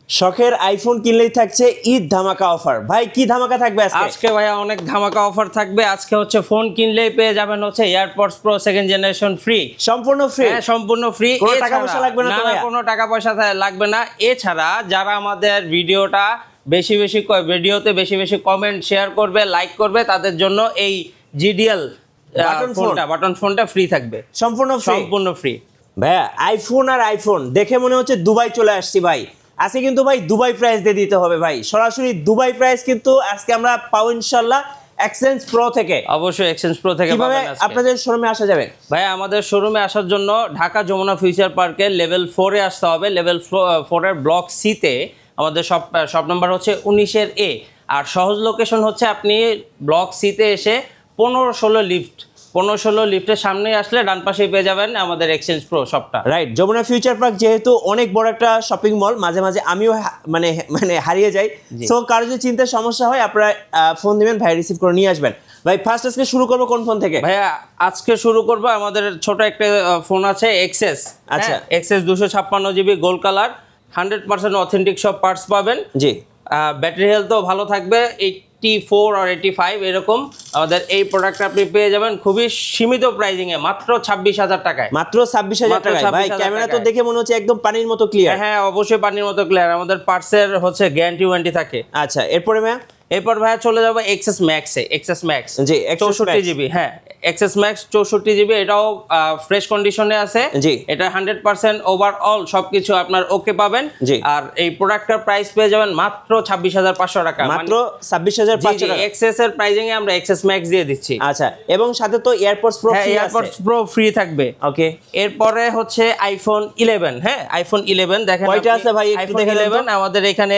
শখের আইফোন কিনলেই থাকছে ঈদ ধামাকা অফার। ভাই কি ধামাকা থাকবে আজকে? আজকে ভাইয়া অনেক ধামাকা অফার থাকবে। আজকে হচ্ছে ফোন কিনলেই পেয়ে যাবেন হচ্ছে AirPods pro second generation free, সম্পূর্ণ ফ্রি। হ্যাঁ সম্পূর্ণ ফ্রি, কোনো টাকা পয়সা লাগবে না? না কোনো টাকা পয়সা লাগবে না। এছাড়া যারা আমাদের ভিডিওতে বেশি বেশি কমেন্ট শেয়ার করবে, লাইক করবে, তাদের জন্য এই জিডিএল বাটন ফোনটা ফ্রি থাকবে, সম্পূর্ণ ফ্রি। ভাইয়া আইফোন আর আইফোন দেখে মনে হচ্ছে দুবাই চলে আসছি ভাই। আজকে কিন্তু ভাই দুবাই প্রাইস দিয়ে দিতে হবে ভাই, সরাসরি দুবাই প্রাইস কিন্তু আজকে আমরা পাবো ইনশাআল্লাহ এক্সচেঞ্জ প্রো থেকে। অবশ্যই এক্সচেঞ্জ প্রো থেকে পাবেন। আপনাদের শোরুমে আসা যাবে ভাই? আমাদের শোরুমে আসার জন্য ঢাকা যমুনা ফিউচার পার্কে লেভেল 4 এ আসতে হবে। লেভেল 4 এর ব্লক সি তে আমাদের শপ নাম্বার হচ্ছে 19 এ। আর সহজ লোকেশন হচ্ছে আপনি ব্লক সি তে এসে 15-16 লিফটের সামনে আসলে ডান পাশেই পেয়ে যাবেন আমাদের এক্সচেঞ্জ প্রো শপটা। রাইট, যমুনা ফিউচার পার্ক যেহেতু অনেক বড় একটা শপিং মল, মাঝে মাঝে আমিও মানে হারিয়ে যাই। সো কারো যদি চিন্তার সমস্যা হয় আপনারা ফোন দিবেন, ভাই রিসিভ করে নিয়ে আসবেন। ভাই ফার্স্ট আজকে শুরু করবো কোন ফোন থেকে? ভাইয়া আজকে শুরু করব আমাদের ছোট একটা ফোন আছে এক্সএস। আচ্ছা, XS 256 GB gold colour, 100% authentic সব পার্টস পাবেন। জি, ব্যাটারি হেলথও ভালো থাকবে, 84 আর 85 এরকম। আমাদের এই প্রোডাক্ট আপনি পেয়ে যাবেন খুবই সীমিত প্রাইজিং এ, মাত্র 26,000 টাকায়। মাত্র 26,000 টাকায় ভাই। ক্যামেরা তো দেখে মনে হচ্ছে একদম পানির মতো ক্লিয়ার। হ্যাঁ অবশ্যই পানির মতো ক্লিয়ার। আমাদের পার্টসের হচ্ছে গ্যারান্টি ওয়ারেন্টি থাকে। আচ্ছা, এরপরে ভাইয়া ভাইয়া চলে যাবো এক্সএস ম্যাক্সে। এক্সএস ম্যাক্স জি 64 জিবি। হ্যাঁ এক্সএস ম্যাক্স 64 জিবি, এটাও ফ্রেশ কন্ডিশনে আছে। জি, এটা 100% ওভারঅল সবকিছু আপনার ওকে পাবেন। আর এই প্রোডাক্টটার প্রাইস পেয়ে যাবেন মাত্র 26,500 টাকা। মাত্র 26,500 টাকা। এক্সএস এর প্রাইজিং এ আমরা এক্সএস ম্যাক্স দিয়ে দিচ্ছি। আচ্ছা, এবং সাথে তো এয়ারপডস প্রো ফ্রি আছে। এয়ারপডস প্রো ফ্রি থাকবে। ওকে, এরপরে হচ্ছে আইফোন 11। হ্যাঁ আইফোন 11 দেখেন কয়টা আছে ভাই একটু দেখে নেবেন। 11 আমাদের এখানে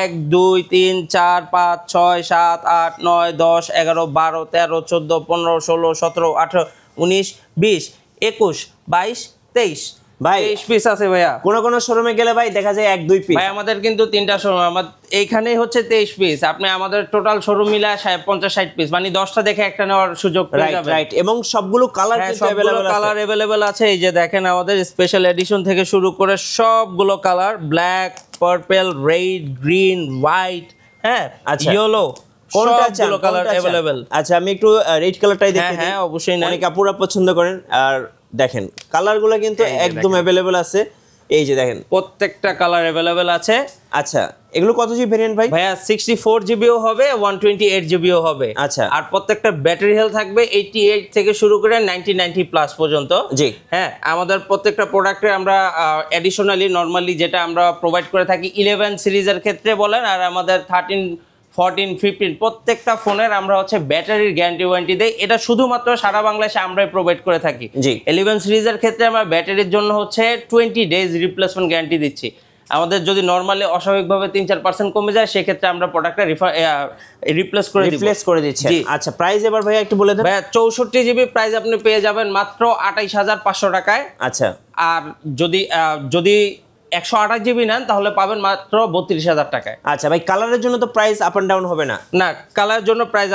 1 2 3 4 5 6 7 8 9 10 11 12 13 14 15 16 17 18 19 20 21 22 23 ভাই 23 পিস আছে ভাইয়া। কোন শোরুমে গেলে ভাই দেখা যায় 1 2 পিস। ভাই আমাদের কিন্তু 3টা শোরুম, আমাদের এইখানেই হচ্ছে 23 পিস। আপনি আমাদের টোটাল শোরুম মিলা 50-60 পিস, মানে 10টা দেখে একটা নেওয়ার সুযোগ পেয়ে যাবেন। রাইট, এবং সবগুলো কালার কিন্তু अवेलेबल আছে। কালার अवेलेबल আছে। এই যে দেখেন আমাদের স্পেশাল এডিশন থেকে শুরু করে সবগুলো colour, black, purple, red, green, white, হ্যাঁ ইয়েলো, কোনটা চান কালার अवेलेबल। আচ্ছা, আমি একটু রেড কালারটাই দেখি। হ্যাঁ অবশ্যই, অনেক আপুরা পছন্দ করেন। আর দেখেন কালারগুলো কিন্তু একদম अवेलेबल আছে। এই যে দেখেন প্রত্যেকটা কালার अवेलेबल আছে। আচ্ছা, এগুলো কত জিবি ভেরিয়েন্ট ভাই? ভাইয়া 64 জিবিও হবে, 128 জিবিও হবে। আচ্ছা, আর প্রত্যেকটা ব্যাটারি হেলথ থাকবে 88 থেকে শুরু করে 90 প্লাস পর্যন্ত। জি হ্যাঁ, আমাদের প্রত্যেকটা প্রোডাক্টে আমরা অ্যাডিশনালি নরমালি যেটা আমরা প্রোভাইড করে থাকি 11 সিরিজের ক্ষেত্রে বলেন, আর আমাদের 13 14 15 প্রত্যেকটা ফোনের আমরা হচ্ছে ব্যাটারির গ্যারান্টি ওয়ারেন্টি দেই। এটা শুধুমাত্র সারা বাংলাদেশে আমরাই প্রোভাইড করে থাকি। জি, 11 সিরিজের ক্ষেত্রে আমরা ব্যাটারির জন্য হচ্ছে 20 ডেজ রিপ্লেসমেন্ট গ্যারান্টি দিচ্ছি। আমাদের যদি নরমালি অস্বাভাবিকভাবে 3-4% কমে যায়, সেক্ষেত্রে আমরা প্রোডাক্টটা রিপ্লেস করে দিচ্ছি। আচ্ছা, প্রাইস এবার ভাইয়া একটু বলে দেন। ভাইয়া 64 জিবি প্রাইস আপনি পেয়ে যাবেন মাত্র 28,500 টাকায়। আচ্ছা, আর যদি 128 জিবি নেন তাহলে পাবেন মাত্র 32,000 টাকায়। আচ্ছা ভাই, কালারের জন্য তো প্রাইস আপ এন্ড ডাউন হবে না? না, কালারের জন্য প্রাইস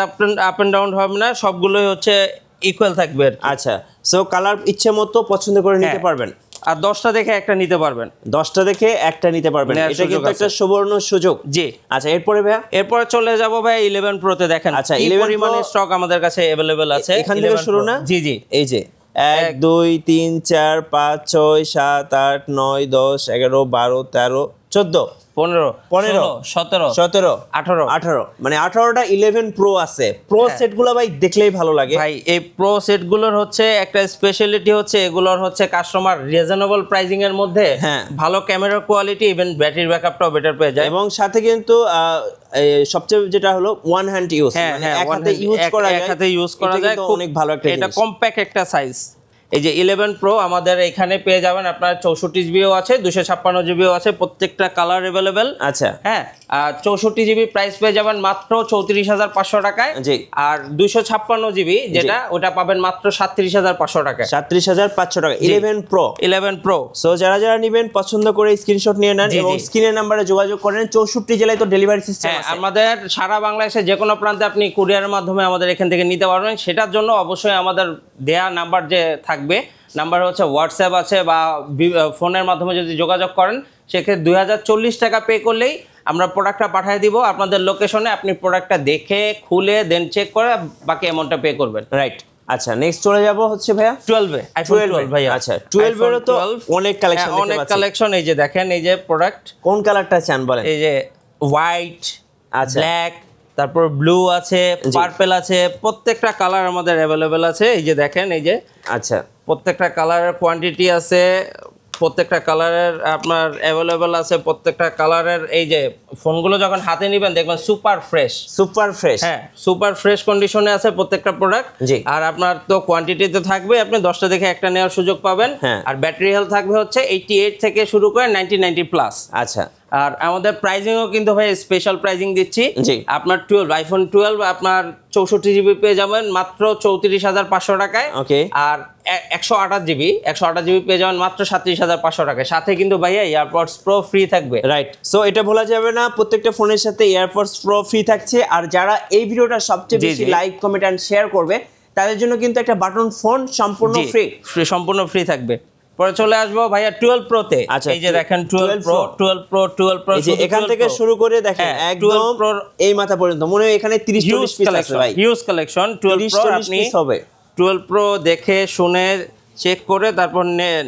আপ এন্ড ডাউন হবে না, সবগুলোই হচ্ছে ইকুয়াল থাকবে। আচ্ছা, সো কালার ইচ্ছে মতো পছন্দ করে নিতে পারবেন। আর 10টা দেখে একটা নিতে পারবেন। 10টা দেখে একটা নিতে পারবেন, এটা কিন্তু একটা সুবর্ণ সুযোগ। জি, আচ্ছা এরপরে ভাইয়া? এরপরে চলে যাব ভাই 11 প্রো তে। দেখেন আচ্ছা, 11 পরিমাণে স্টক আমাদের কাছে अवेलेबल আছে। এখান থেকে শুরু না? জি জি, এই যে 1 2 3 4 5 6 7 8 9 10 11 12 13 14 15 17 17 18 মানে 18টা 11 প্রো আছে। প্রো সেটগুলো ভাই দেখলেই ভালো লাগে ভাই। এই প্রো সেটগুলোর হচ্ছে একটা স্পেশালিটি হচ্ছে এগুলোর হচ্ছে কাস্টমার রিজনেবল প্রাইজিং এর মধ্যে ভালো ক্যামেরা কোয়ালিটি, ইভেন ব্যাটারি ব্যাকআপটাও বেটার পেয়ে যায়। এবং সাথে কিন্তু সবচেয়ে যেটা হলো ওয়ান হ্যান্ড ইউজ, মানে এক হাতে ইউজ করা যায়, অনেক ভালো একটা জিনিস। এটা কম্প্যাক্ট একটা সাইজ। এই যে 11 প্রো আমাদের এখানে পেয়ে যাবেন আপনার 64 জিবিও আছে, 256 জিবিও আছে, প্রত্যেকটা কালার अवेलेबल। আচ্ছা হ্যাঁ, 64 জিবি প্রাইস পেয়ে যাবেন মাত্র 34,500 টাকায়। জি, আর 256 জিবি যেটা ওটা পাবেন মাত্র 37,500 টাকায়। 37,500 টাকা 11 প্রো। সো যারা নেবেন পছন্দ করে স্ক্রিনশট নিয়ে নেন এবং স্ক্রিনের নম্বরে যোগাযোগ করেন। 64 জেলায় তো ডেলিভারি সিস্টেম আছে। আমাদের সারা বাংলাদেশে যে কোনো প্রান্তে আপনি কুরিয়ারের মাধ্যমে আমাদের এখান থেকে নিতে পারবেন। সেটার জন্য অবশ্যই আমাদের দেয়া নাম্বার যে থাকবে, নাম্বার হচ্ছে হোয়াটসঅ্যাপ আছে, বা ফোনের মাধ্যমে যদি যোগাযোগ করেন সেক্ষেত্রে 2040 টাকা পে করলেই আমরা প্রোডাক্টটা পাঠিয়ে দিব আপনাদের লোকেশনে। আপনি প্রোডাক্টটা দেখে খুলে দেন চেক করে বাকি অ্যামাউন্টটা পে করবেন। রাইট। আচ্ছা নেক্সট চলে যাব হচ্ছে ভাইয়া 12 আইফোন 12 ভাইয়া। আচ্ছা 12 এরও তো অনেক কালেকশন দেখতে পাচ্ছি। অনেক কালেকশন, এই যে দেখেন, এই যে প্রোডাক্ট। কোন কালারটা চান বলেন? এই যে হোয়াইট, আচ্ছা ব্ল্যাক, তারপর ব্লু আছে, পার্পল আছে, প্রত্যেকটা কালার আমাদের অ্যাভেলেবেল আছে। এই যে দেখেন, এই যে আচ্ছা প্রত্যেকটা কালারের কোয়ান্টিটি আছে, প্রত্যেকটা কালারের আপনার অ্যাভেলেবেল আছে, প্রত্যেকটা কালারের। এই যে ফোনগুলো যখন হাতে নেবেন দেখবেন সুপার ফ্রেশ, হ্যাঁ সুপার ফ্রেশ কন্ডিশনে আছে প্রত্যেকটা প্রোডাক্ট। আর আপনার তো কোয়ান্টিটিতে থাকবে, আপনি 10টা দেখে একটা নেওয়ার সুযোগ পাবেন। আর ব্যাটারি হেলথ থাকবে হচ্ছে 88 থেকে শুরু করে 90 প্লাস। আচ্ছা আর আমাদের প্রাইজিংও কিন্তু ভাই স্পেশাল প্রাইজিং দিচ্ছি। আপনার 12 আইফোন 12 আপনার 64 জিবি পেয়ে যাবেন মাত্র 34,500 টাকায়। আর 128 জিবি পেয়ে যাবেন মাত্র 37,500 টাকায়। সাথে কিন্তু ভাইয়া এয়ারপডস প্রো ফ্রি থাকবে। রাইট। সো এটা ভোলা যাবে না, প্রত্যেকটা ফোনের সাথে এয়ারপডস প্রো ফ্রি থাকছে। আর যারা এই ভিডিওটা সবচেয়ে বেশি লাইক কমেন্ট এন্ড শেয়ার করবে তাদের জন্য কিন্তু একটা বাটন ফোন সম্পূর্ণ ফ্রি থাকবে। পরে চলে আসবো ভাইয়া 12 প্রো তে। এই যে দেখেন 12 প্রো এই যে এখান থেকে শুরু করে দেখেন একদম এই মাথা পর্যন্ত মনে হয় এখানে 30-40 পিস আছে ভাই। Huge collection 12 pro. আপনি 12 প্রো দেখে শুনে চেক করে তারপর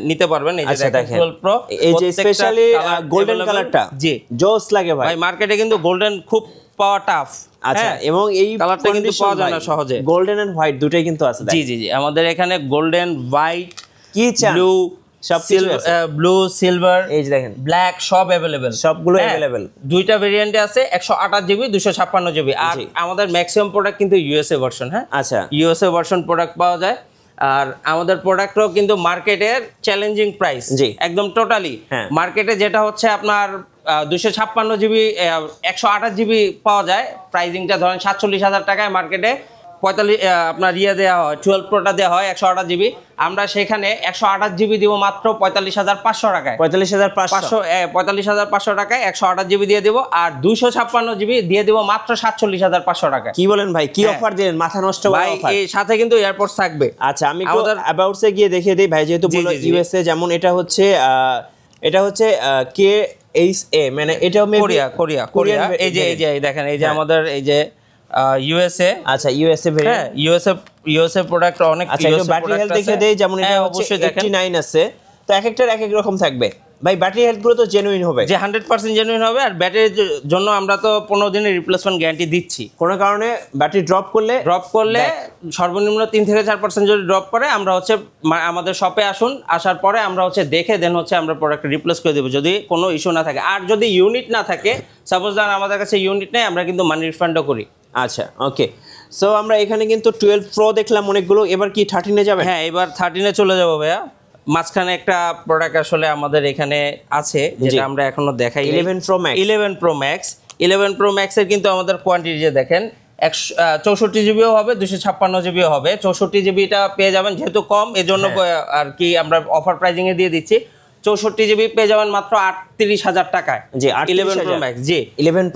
নিতে পারবেন। এই যে দেখেন 12 প্রো, এই যে স্পেশালি গোল্ডেন কালারটা জি জোস লাগে ভাই। মার্কেটে কিন্তু গোল্ডেন খুব পাওয়া টাফ। আচ্ছা এবং এই কালারটা কিন্তু পাওয়া যায় না সহজে। গোল্ডেন এন্ড হোয়াইট দুটোই কিন্তু আছে। জি আমাদের এখানে গোল্ডেন, হোয়াইট, কি চান, ব্লু, ব্লু, সিলভার, এই যে দেখেন ব্ল্যাক সব अवेलेबल, সবগুলো अवेलेबल। দুইটা ভেরিয়েন্টে আছে 128 জিবি 256 জিবি। আর আমাদের ম্যাক্সিমাম প্রোডাক্ট কিন্তু ইউএসএ ভার্সন। হ্যাঁ আচ্ছা ইউএসএ ভার্সন প্রোডাক্ট পাওয়া যায়। আর আমাদের প্রোডাক্টও কিন্তু মার্কেটের চ্যালেঞ্জিং প্রাইস একদম টোটালি। মার্কেটে যেটা হচ্ছে আপনার 256 জিবি 128 জিবি পাওয়া যায়, প্রাইজিংটা ধরেন 47,000 টাকায় মার্কেটে 45 আপনার দেওয়া হয় 12 প্রোটা দেওয়া হয় 128 জিবি। আমরা সেখানে 128 জিবি দিব মাত্র 45,500 টাকায়। 45,500 টাকায় 128 জিবি দিয়ে দিব। আর 256 জিবি দিয়ে দিব মাত্র 47,500 টাকায়। কি বলেন ভাই, কি অফার দিলেন, মাথা নষ্ট ভাই। এই সাথে কিন্তু এয়ারপডস থাকবে। আচ্ছা আমি একটু অ্যাবাউটস এ গিয়ে দেখিয়ে দেই ভাই, যেহেতু বললো ইউএসএ। যেমন এটা হচ্ছে KHA, মানে এটাও কোরিয়া। এই যে দেখেন, এই যে আমাদের এই যে ইউএসএ। আচ্ছা ইউএসএ ভেরিয়েন্ট। হ্যাঁ ইউএসএ প্রোডাক্ট অনেক। আচ্ছা একটু ব্যাটারি হেলথ দেখে দেই। যেমন এটা অবশ্যই 89 আছে, তো এক একটার এক এক রকম থাকবে ভাই। ব্যাটারি হেলথ গুলো তো জেনুইন হবে, যে 100% জেনুইন হবে। আর ব্যাটারির জন্য আমরা তো 15 দিনের রিপ্লেসমেন্ট গ্যারান্টি দিচ্ছি। কোনো কারণে ব্যাটারি ড্রপ করলে সর্বনিম্ন 3 থেকে 4% যদি ড্রপ করে আমরা হচ্ছে আমাদের শপে আসুন, আসার পরে আমরা হচ্ছে দেখে দেন হচ্ছে আমরা প্রোডাক্ট রিপ্লেস করে দেবো যদি কোনো ইস্যু না থাকে। আর যদি ইউনিট না থাকে, সাপোজ ধরেন আমাদের কাছে ইউনিট নেই, আমরা কিন্তু মানি রিফান্ডও করি। আচ্ছা ওকে। সো আমরা এখানে কিন্তু 12 প্রো দেখলাম অনেকগুলো, এবার কি 13 এ যাবে? হ্যাঁ এবার 13 এ চলে যাবো ভাইয়া। মাঝখানে একটা প্রোডাক্ট আসলে আমাদের এখানে আছে যেটা আমরা এখনো দেখাই, 11 প্রো ম্যাক্স। 11 প্রো ম্যাক্স এর কিন্তু আমাদের কোয়ান্টিটি যে দেখেন 64 জিবিও হবে, 256 জিবিও হবে। 64 জিবিটা পেয়ে যাবেন, যেহেতু কম এজন্য আর কি আমরা অফার প্রাইজিং এ দিয়ে দিচ্ছি। 64 জিবি পেয়ে যাবেন মাত্র 38,000 টাকায়। জি 11 প্রো ম্যাক্স। জি 11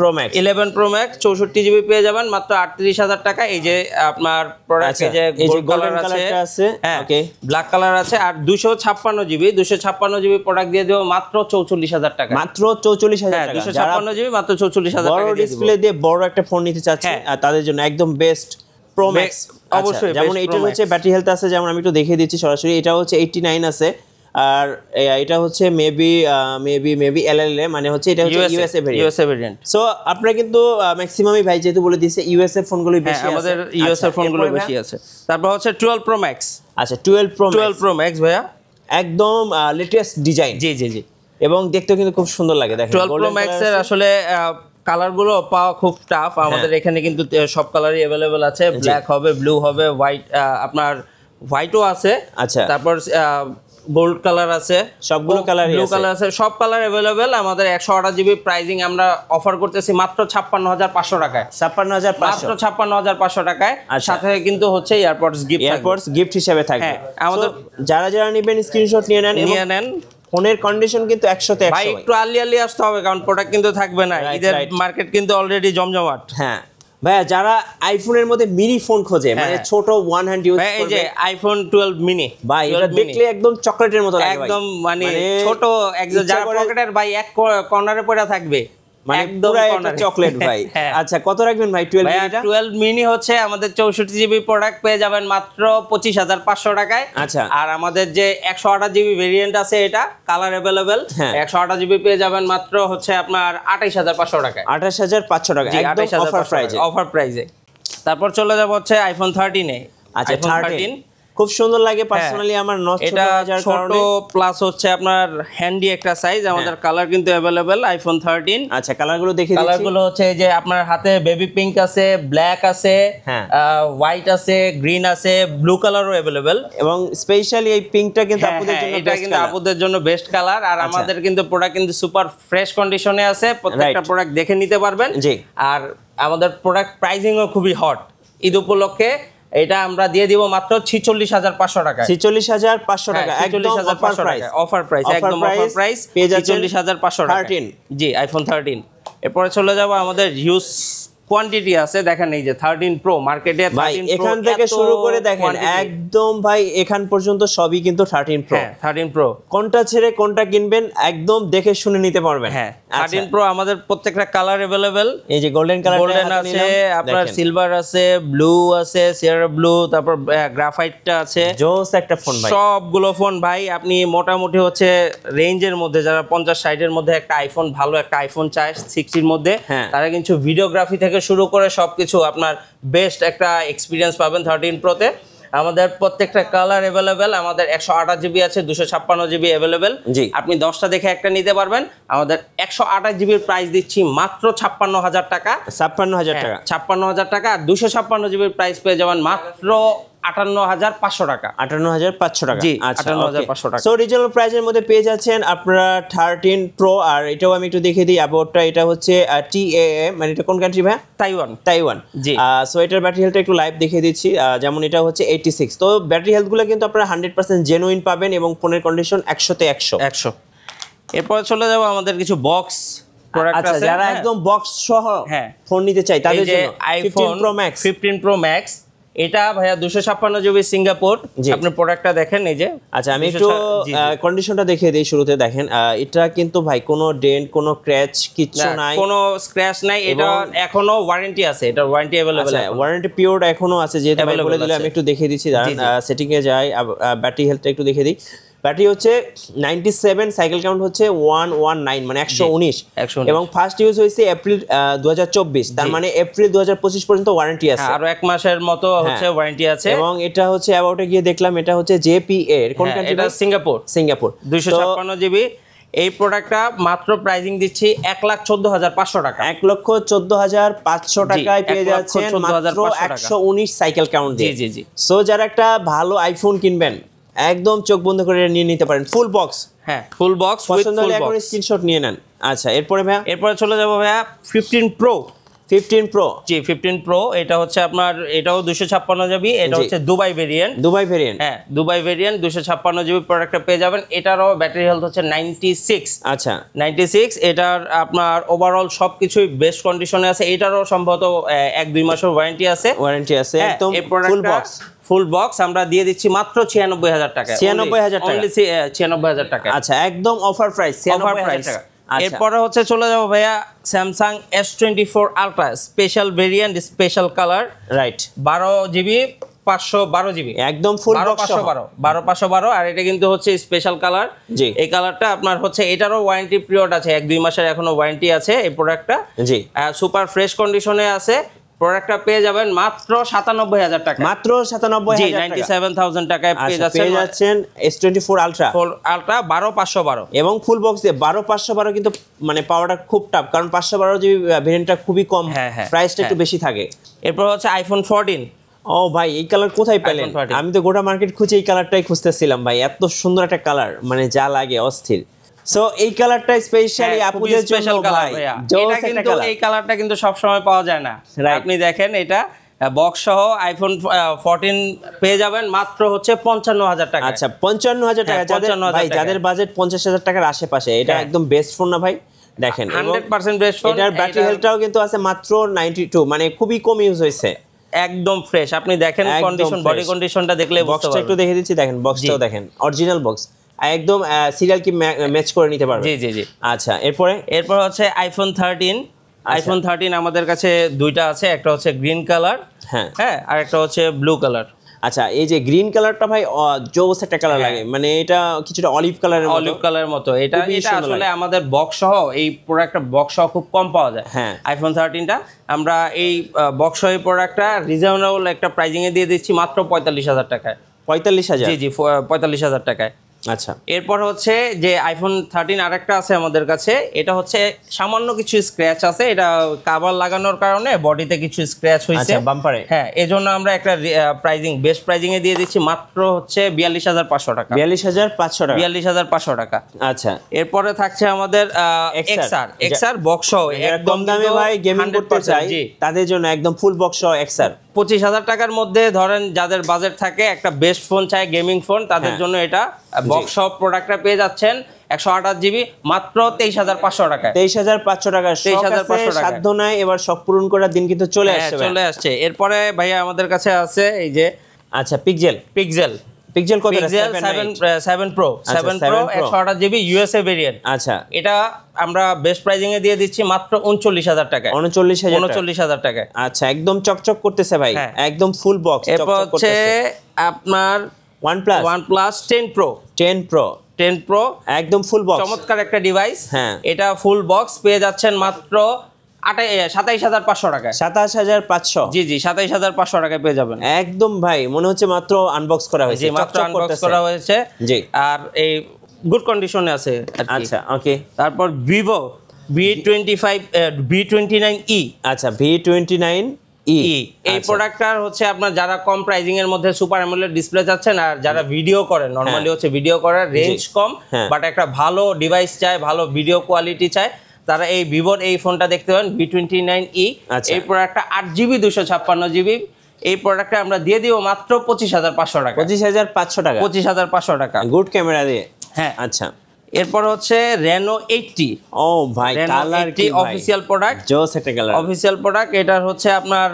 প্রো ম্যাক্স 64 জিবি পেয়ে যাবেন মাত্র 38,000 টাকা। এই যে আপনার প্রোডাক্ট, এই যে গোল্ডেন কালারটা আছে, ওকে ব্ল্যাক কালার আছে। আর 256 জিবি প্রোডাক্ট দিয়ে দেব মাত্র 44,000 টাকা। মাত্র 44,000 টাকা। 256 জিবি মাত্র 44,000 টাকা। বড় ডিসপ্লে দিয়ে বড় একটা ফোন নিতে চাচ্ছে তাদের জন্য একদম বেস্ট প্রো ম্যাক্স। অবশ্যই যেমন এটা হচ্ছে ব্যাটারি হেলথ আছে, যেমন আমি একটু দেখিয়ে দিচ্ছি সরাসরি। এটা হচ্ছে 89 আছে। আর এটা হচ্ছে মেবি এলএলএ, মানে হচ্ছে এটা হচ্ছে ইউএসএ ভেরিয়েন্ট। সো আপনারা কিন্তু ম্যাক্সিমামই ভাই যেহেতু বলে দিয়েছে ইউএসএ ফোনগুলোই বেশি আছে, আমাদের ইউএসএ ফোনগুলো বেশি আছে। তারপর হচ্ছে 12 প্রো ম্যাক্স। আচ্ছা 12 প্রো ম্যাক্স ভাইয়া একদম লেটেস্ট ডিজাইন। জি এবং দেখতেও কিন্তু খুব সুন্দর লাগে। দেখেন 12 প্রো ম্যাক্স এর আসলে কালারগুলো পাওয়া খুব টাফ। আমাদের এখানে কিন্তু সব কালারই अवेलेबल আছে। ব্ল্যাক হবে, ব্লু হবে, হোয়াইট, আপনার হোয়াইটও আছে। আচ্ছা তারপর গোল্ড কালার আছে, সবগুলো কালারই আছে, ব্লু কালার আছে, সব কালার अवेलेबल। আমাদের 128 জিবি প্রাইজিং আমরা অফার করতেছি মাত্র 56,500 টাকায়। 56,500 টাকায়। সাথে কিন্তু হচ্ছে এয়ারপডস গিফট হিসেবে থাকবে। আমাদের যারা নেবেন স্ক্রিনশট নিয়ে নেন। ফোনের কন্ডিশন কিন্তু 100তে 100 ভাই। একটু আর্লি আসতে হবে কারণ প্রোডাক্ট কিন্তু থাকবে না। ঈদের মার্কেট কিন্তু অলরেডি জমজমাট। হ্যাঁ ভাইয়া যারা আইফোনের মধ্যে মিনি ফোন খোঁজে মানে ছোট ওয়ান হ্যান্ড ইউজ করবে, এই যে আইফোন 12 মিনি ভাই এটা দেখলে একদম চকলেটের মতো লাগে ভাই, একদম মানে ছোট একদম যারা পকেটের ভাই এক কর্নারে পড়ে থাকবে মানে একদম একটা চকলেট ভাই। আচ্ছা কত রাখবেন ভাই 12 মিনিটা? 12 মিনি হচ্ছে আমাদের 64 জিবি প্রোডাক্ট পেয়ে যাবেন মাত্র 25,500 টাকায়। আচ্ছা আর আমাদের যে 128 জিবি ভেরিয়েন্ট আছে এটা কালার अवेलेबल 128 জিবি পেয়ে যাবেন মাত্র হচ্ছে আপনার 28,500 টাকায়। 28,500 টাকা একদম অফার প্রাইসে। তারপর চলে যাব হচ্ছে আইফোন 13 এ। আচ্ছা 13 খুব সুন্দর লাগে পার্সোনালি আমার নষ্ট হয়ে যাওয়ার কারণে, ছোট প্লাস হচ্ছে আপনার হ্যান্ডি একটা সাইজ। আমাদের কালার কিন্তু अवेलेबल আইফোন 13। আচ্ছা কালারগুলো দেখে দিচ্ছি। কালারগুলো হচ্ছে যে আপনার হাতে বেবি পিঙ্ক আছে, ব্ল্যাক আছে, হোয়াইট আছে, গ্রিন আছে, ব্লু কালারও अवेलेबल। এবং স্পেশালি এই পিঙ্কটা কিন্তু আপুদের জন্য এটা কিন্তু আপুদের জন্য বেস্ট কালার। আর আমাদের কিন্তু প্রোডাক্ট কিন্তু সুপার ফ্রেশ কন্ডিশনে আছে, প্রত্যেকটা প্রোডাক্ট দেখে নিতে পারবেন। জি আর আমাদের প্রোডাক্ট প্রাইসিংও খুবই হট। ঈদ উপলক্ষে এটা আমরা দিয়ে দিব মাত্র 46,500 টাকা। 46,500 টাকা একদম অফার প্রাইস। অফার প্রাইস একদম অফার প্রাইস 46,500 টাকা। 13 জি আইফোন 13। এরপরে চলে যাব আমাদের হিউজ কোয়ান্টিটি আছে, দেখেন এই যে 13 প্রো মার্কেটে ভাই এখান থেকে শুরু করে দেখেন একদম ভাই এখান পর্যন্ত সবই কিন্তু 13 প্রো। 13 প্রো কোনটা ছেড়ে কোনটা কিনবেন একদম দেখে শুনে নিতে পারবেন। 13 প্রো আমাদের প্রত্যেকটা কালার अवेलेबल। এই যে গোল্ডেন কালার, গোল্ডেন আছে, আপনার সিলভার আছে, ব্লু আছে, সিয়েরা ব্লু, তারপর গ্রাফাইটটা আছে। জোস একটা ফোন ভাই, সবগুলো ফোন ভাই আপনি মোটামুটি হচ্ছে রেঞ্জের মধ্যে যারা 50-60 এর মধ্যে একটা আইফোন, ভালো একটা আইফোন চায় 60 এর মধ্যে, তারা কিন্তু ভিডিওগ্রাফি থেকে শুরু করে সবকিছু আপনার বেস্ট একটা এক্সপিরিয়েন্স পাবেন 13 প্রোতে। আমাদের প্রত্যেকটা কালার अवेलेबल। আমাদের 128 জিবি আছে, 256 জিবি अवेलेबल। আপনি 10টা দেখে একটা নিতে পারবেন। আমাদের 128 জিবির প্রাইস দিচ্ছি মাত্র 56,000 টাকা। 56,000 টাকা, 56,000 টাকা। আর 256 জিবির প্রাইস পেয়ে যাবেন মাত্র 58,500 টাকা। 58,500 টাকা। জি 58,500 টাকা। সো রিজনাল প্রাইসের মধ্যে পেয়ে যাচ্ছেন আপনারা 13 প্রো। আর এটাও আমি একটু দেখিয়ে দিই অ্যাবাউটটা। এটা হচ্ছে TAA, মানে এটা কোন কান্ট্রি ভাই? তাইওয়ান। জি সো এটার ব্যাটারি হেলথটা একটু লাইভ দেখিয়ে দিচ্ছি। যেমন এটা হচ্ছে 86। তো ব্যাটারি হেলথগুলো কিন্তু আপনারা 100% জেনুইন পাবেন এবং ফোনের কন্ডিশন 100 তে 100। এরপর চলে যাব আমাদের কিছু বক্স প্রোডাক্ট আছে, যারা একদম বক্স সহ ফোন নিতে চায় তাদের জন্য আইফোন 15 প্রো ম্যাক্স। এটা ভাইয়া 256 জিবি সিঙ্গাপুর। আপনি প্রোডাক্টটা দেখেন এই যে। আচ্ছা আমি একটু কন্ডিশনটা দেখিয়ে দেই শুরুতে। দেখেন এটা কিন্তু ভাই কোনো ডেন্ট, কোনো ক্র্যাচ কিচ্ছু নাই, কোনো স্ক্র্যাচ নাই। এটা এখনো ওয়ারেন্টি আছে, এটা ওয়ারেন্টি अवेलेबल আছে, ওয়ারেন্টি পিরিয়ড এখনো আছে। যেটা ভাই বলে দিলে আমি একটু দেখিয়ে দিচ্ছি। দাঁড়ান সেটিং এ যাই, ব্যাটারি হেলথটা একটু দেখিয়ে দিই। ব্যাটারি হচ্ছে 97, সাইকেল কাউন্ট হচ্ছে 119 মানে 119। এবং ফার্স্ট ইউজ হয়েছে এপ্রিল 2024, তার মানে এপ্রিল 2025 পর্যন্ত ওয়ারেন্টি আছে। আরো এক মাসের মতো হচ্ছে ওয়ারেন্টি আছে। এবং এটা হচ্ছে অ্যাবাউটে গিয়ে দেখলাম এটা হচ্ছে JPA এর কোন কান্ট্রি? এটা সিঙ্গাপুর 256 জিবি। এই প্রোডাক্টটা মাত্র প্রাইসিং দিচ্ছি 1,14,500 টাকা। 1,14,500 টাকায় পেয়ে যাচ্ছেন মাত্র 119 সাইকেল কাউন্ট দিয়ে। জি। সো যারা একটা ভালো আইফোন কিনবেন একদম চোখ বন্ধ করে নিয়ে নিতে পারেন ফুল বক্স। ফুল বক্স পছন্দ হলে এখন স্ক্রিনশট নিয়ে নেন। আচ্ছা এরপরে ভাইয়া, এরপরে চলে যাব ভাইয়া 15 প্রো। 15 প্রো, জি 15 প্রো। এটা হচ্ছে আপনার, এটাও 256 জিবি। এটা হচ্ছে Dubai variant. Dubai variant 256 GB প্রোডাক্টটা পেয়ে যাবেন। এটারও ব্যাটারি হেলথ হচ্ছে 96। আচ্ছা 96। এটার আপনার ওভারঅল সবকিছুই বেস্ট কন্ডিশনে আছে। এটারও সম্ভবত 1-2 মাসের ওয়ারেন্টি আছে। একদম ফুল বক্স আমরা দিয়ে দিচ্ছি মাত্র 96,000 টাকা। 96,000 টাকা, 96,000 টাকা। আচ্ছা একদম অফার প্রাইস, 96,000 টাকা। এরপরে হচ্ছে চলে যাবো ভাইয়া Samsung S24 ultra special variant, special colour, right 12 GB 512 GB একদম ফুল বক্স 512। আর এটা কিন্তু হচ্ছে স্পেশাল কালার। এই কালারটা আপনার হচ্ছে, এটারও ওয়ারেন্টি পিরিয়ড আছে, 1-2 মাসের এখনো ওয়ারেন্টি আছে এই প্রোডাক্টটা। জি সুপার ফ্রেশ কন্ডিশনে আছে। প্রোডাক্টটা পেয়ে যাবেন মাত্র 97,000 টাকা। মাত্র 97,000 টাকা, 97,000 টাকায় পেয়ে যাচ্ছেন S24 আলট্রা 12512 এবং ফুল বক্স দিয়ে 12512। কিন্তু মানে পাওয়াটা খুব টাফ, কারণ 512 জিবি ভেরিয়েন্টটা খুবই কম, প্রাইসটা একটু বেশি থাকে। এরপর হচ্ছে আইফোন 14। ও ভাই এই কালার কোথায় পেলেন? আমি তো গোটা মার্কেট খুঁজে এই কালারটাই খুঁজতেছিলাম ভাই, এত সুন্দর একটা কালার, মানে যা লাগে অস্থির। সো এই কালারটা স্পেশালি আপুদের জন্য ভাই, এটা কিন্তু এই কালারটা কিন্তু সব সময় পাওয়া যায় না। আপনি দেখেন এটা বক্স সহ আইফোন 14 পেয়ে যাবেন মাত্র হচ্ছে 55,000 টাকা। আচ্ছা 55,000 টাকা। যাদের বাজেট 50,000 টাকার আশেপাশে, এটা একদম বেস্ট ফোন না ভাই? দেখেন 100% বেস্ট ফোন। এটার ব্যাটারি হেলথটাও কিন্তু আছে মাত্র 92, মানে খুবই কম ইউজ হয়েছে, একদম ফ্রেশ। আপনি দেখেন কন্ডিশন, বডি কন্ডিশনটা দেখলে বুঝতে পারবেন। বক্সটা একটু দেখে দিচ্ছি, দেখেন বক্সটাও দেখেন, অরিজিনাল বক্স, একদম সিরিয়াল কি ম্যাচ করে নিতে পারবে। জি জি জি। আচ্ছা, এরপর হচ্ছে আইফোন 13। আইফোন 13 আমাদের কাছে দুইটা আছে, একটা হচ্ছে গ্রিন কালার, হ্যাঁ, আর একটা হচ্ছে ব্লু কালার। আচ্ছা, এই যে গ্রিন কালারটা ভাই জোস একটা কালার লাগে, মানে এটা কিছুটা অলিভ কালারের মতো। এটা আসলে আমাদের বক্স সহ, এই প্রোডাক্টটা বক্স সহ খুব কম পাওয়া যায়। হ্যাঁ, আইফোন 13টা আমরা এই বক্স সহ এই প্রোডাক্টটা রিজনেবল একটা প্রাইজিং এ দিয়ে দিচ্ছি মাত্র 45,000 টাকায়। 45,000? জি জি, 45,000 টাকায়। আচ্ছা, এরপর হচ্ছে যে আইফোন 13 আরেকটা আছে আমাদের কাছে, এটা হচ্ছে সামান্য কিছু স্ক্র্যাচ আছে, এটা কভার লাগানোর কারণে বডিতে কিছু স্ক্র্যাচ হয়েছে বাম্পারে। হ্যাঁ, এজন্য আমরা একটা বেস্ট প্রাইজিং এ দিয়ে দিচ্ছি মাত্র হচ্ছে 42,500 টাকা। 42,500 টাকা? 42,500 টাকা। আচ্ছা, এরপরে থাকছে আমাদের XR বক্স সহ, একদম দামে ভাই গেমিং করতে চাই তাদের জন্য একদম ফুল বক্স সহ XR। 25,000 টাকার মধ্যে ধরেন যাদের বাজেট থাকে, একটা বেস্ট ফোন চাই, গেমিং ফোন, তাদের জন্য এটা বক্স সহ প্রোডাক্টটা পেয়ে যাচ্ছেন 128 জিবি মাত্র 23,500 টাকায়। 23,500 টাকা? 23,500 টাকা। সাধ্য নাই, এবার শখ পূরণ করার দিন কিন্তু চলে আসছে। এরপরে ভাইয়া আমাদের কাছে আছে এই যে আচ্ছা, পিক্সেল কত? 7 Pro 128 জিবি ইউএসএ ভেরিয়েন্ট। আচ্ছা, এটা আমরা বেস্ট প্রাইজিং এ দিয়ে দিচ্ছি মাত্র 39,000 টাকায়। 39,000 টাকায়। আচ্ছা, একদম চকচক করতেছে ভাই, একদম ফুল বক্স। এরপর হচ্ছে আপনার OnePlus 10 Pro একদম ফুল বক্স, চমৎকার একটা ডিভাইস। হ্যাঁ, এটা ফুল বক্স পেয়ে যাচ্ছেন মাত্র 27,500 টাকায়। 27,500? জি জি, 27,500 টাকায় পেয়ে যাবেন। একদম ভাই মনে হচ্ছে মাত্র আনবক্স করা হয়েছে, মাত্র আনবক্স করা হয়েছে। জি, আর এই গুড কন্ডিশনে আছে। আচ্ছা, ওকে। তারপর Vivo V29e। আচ্ছা, V29e এই প্রোডাক্টটার হচ্ছে আপনার যারা কম প্রাইজিং এর মধ্যে সুপার অ্যামোলেড ডিসপ্লে চাচ্ছেন, আর যারা ভিডিও করেন, নরমালি হচ্ছে ভিডিও করার রেঞ্জ কম, বাট একটা ভালো ডিভাইস চায়, ভালো ভিডিও কোয়ালিটি চায়, তারা এই ভিভোর এই ফোনটা দেখতে পারেন, V29e। এই প্রোডাক্টটা 8GB 256GB। এই প্রোডাক্টটা আমরা দিয়ে দিব মাত্র 25,500 টাকা। 25,500 টাকা? 25,500 টাকা, গুড ক্যামেরা দিয়ে। হ্যাঁ, আচ্ছা। এরপর হচ্ছে Reno 80। ও ভাই, কালার কি ভাই, অফিশিয়াল প্রোডাক্ট, জোস একটা কালার, অফিশিয়াল প্রোডাক্ট। এটার হচ্ছে আপনার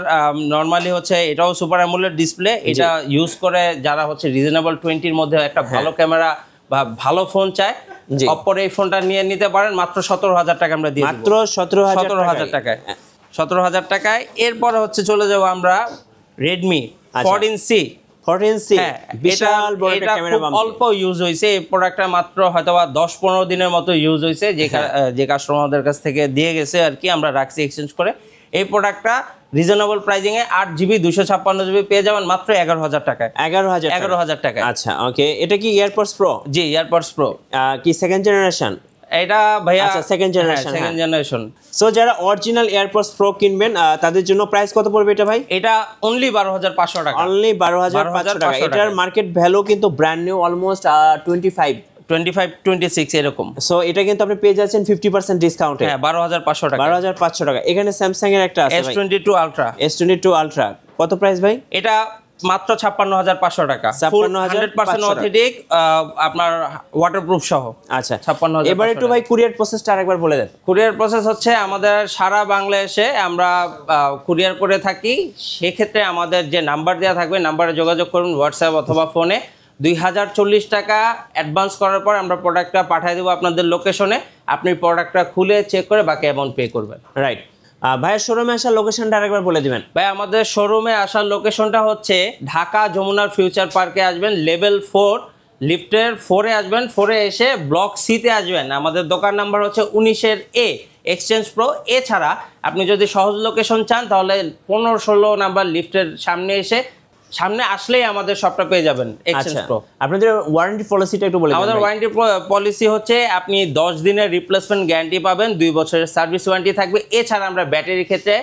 নরমালি হচ্ছে এটাও সুপার অ্যামোলেড ডিসপ্লে। এটা ইউজ করে যারা হচ্ছে রিজনেবল 20-র মধ্যে একটা ভালো ক্যামেরা বা ভালো ফোন চায়, অপর এই ফোনটা নিয়ে নিতে পারেন মাত্র 17,000 টাকা আমরা দিয়ে দিব। মাত্র 17,000 টাকায়। 17,000 টাকায়। এরপর হচ্ছে চলে যাব আমরা Redmi 14C। বিশাল বড় একটা ক্যামেরা, অল্প ইউজ হয়েছে এই প্রোডাক্টটা, মাত্র হয়তোবা 10-15 দিনের মতো ইউজ হয়েছে, যে কাস্টমারদের কাছ থেকে দিয়ে গেছে আর কি, আমরা রাখছি এক্সচেঞ্জ করে। এই প্রোডাক্টটা রিজনেবল প্রাইজিং এ 8GB 256GB পেয়ে যাবেন মাত্র 11,000 টাকায়। 11,000 টাকায়। আচ্ছা, ওকে। এটা কি এয়ারপডস প্রো? জি, এয়ারপডস প্রো। কি সেকেন্ড জেনারেশন? এটা ভাইয়া সেকেন্ড জেনারেশন। সো যারা অরিজিনাল এয়ারপডস প্রো কিনবেন তাদের জন্য প্রাইস কত পড়বে এটা ভাই? এটা অনলি 12,500 টাকা। অনলি 12,500 টাকা। এটার মার্কেট ভ্যালু কিন্তু ব্র্যান্ড নিউ অলমোস্ট 25-26 এরকম। সো এটা কিন্তু আপনি পেয়ে যাচ্ছেন 50% ডিসকাউন্টে। হ্যাঁ, 12,500 টাকা। 12,500 টাকা। এখানে স্যামসাং এর একটা আছে ভাই, S22 Ultra। কত প্রাইস ভাই? এটা মাত্র 56,500 টাকা। 100% অথেন্টিক, আপনার ওয়াটারপ্রুফ সহ। আচ্ছা, 56,000। এবার একটু ভাই কুরিয়ার প্রসেসটা আরেকবার বলে দেন। কুরিয়ার প্রসেস হচ্ছে আমাদের সারা বাংলাদেশে আমরা কুরিয়ার করে থাকি। সেক্ষেত্রে আমাদের যে নাম্বার দেওয়া থাকবে, নাম্বারে যোগাযোগ করুন হোয়াটসঅ্যাপ অথবা ফোনে। 2,040 টাকা অ্যাডভান্স করার পর আমরা প্রোডাক্টটা পাঠিয়ে দেবো আপনাদের লোকেশনে। আপনি প্রোডাক্টটা খুলে চেক করে বাকি অ্যামাউন্ট পে করবেন। রাইট। ভাইয়ের শোরুমে আসার লোকেশনটা আরেকবার বলে দিবেন। ভাই, আমাদের শোরুমে আসার লোকেশনটা হচ্ছে ঢাকা যমুনার ফিউচার পার্কে আসবেন, লেভেল 4 লিফটের 4-এ আসবেন। 4-এ এসে ব্লক সিতে আসবেন। আমাদের দোকান নাম্বার হচ্ছে 19-এর A এক্সচেঞ্জ প্রো। এছাড়া আপনি যদি সহজ লোকেশন চান তাহলে 15-16 নাম্বার লিফটের সামনে আসলেই আমাদের শপটা পেয়ে যাবেন এক্সচেঞ্জ প্রো। আপনাদের ওয়ারেন্টি পলিসিটা একটু বলে দিন। আমাদের ওয়ারেন্টি পলিসি হচ্ছে আপনি 10 দিনের রিপ্লেসমেন্ট গ্যারান্টি পাবেন, 2 বছরের সার্ভিস ওয়ারেন্টি থাকবে। এছাড়া আমরা ব্যাটারির ক্ষেত্রে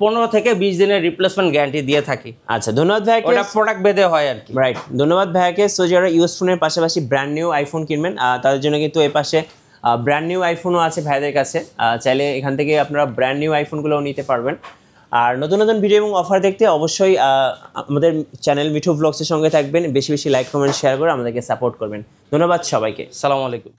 15 থেকে 20 দিনের রিপ্লেসমেন্ট গ্যারান্টি দিয়ে থাকি। আচ্ছা, ধন্যবাদ ভাইকে। ওটা প্রোডাক্ট ভেদে হয় আর কি। রাইট, ধন্যবাদ ভাইকে। সো যারা ইউজ ফোনের পাশাপাশি ব্র্যান্ড নিউ আইফোন কিনবেন তাদের জন্য কিন্তু এই পাশে ব্র্যান্ড নিউ আইফোনও আছে ভাইদের কাছে। চাইলে এখান থেকে আপনারা ব্র্যান্ড নিউ আইফোনগুলোও নিতে পারবেন। আর নতুন নতুন ভিডিও এবং অফার দেখতে অবশ্যই আমাদের চ্যানেল মিঠু ব্লগসের সঙ্গে থাকবেন। বেশি বেশি লাইক, কমেন্ট, শেয়ার করে আমাদেরকে সাপোর্ট করবেন। ধন্যবাদ সবাইকে। আসসালামু আলাইকুম।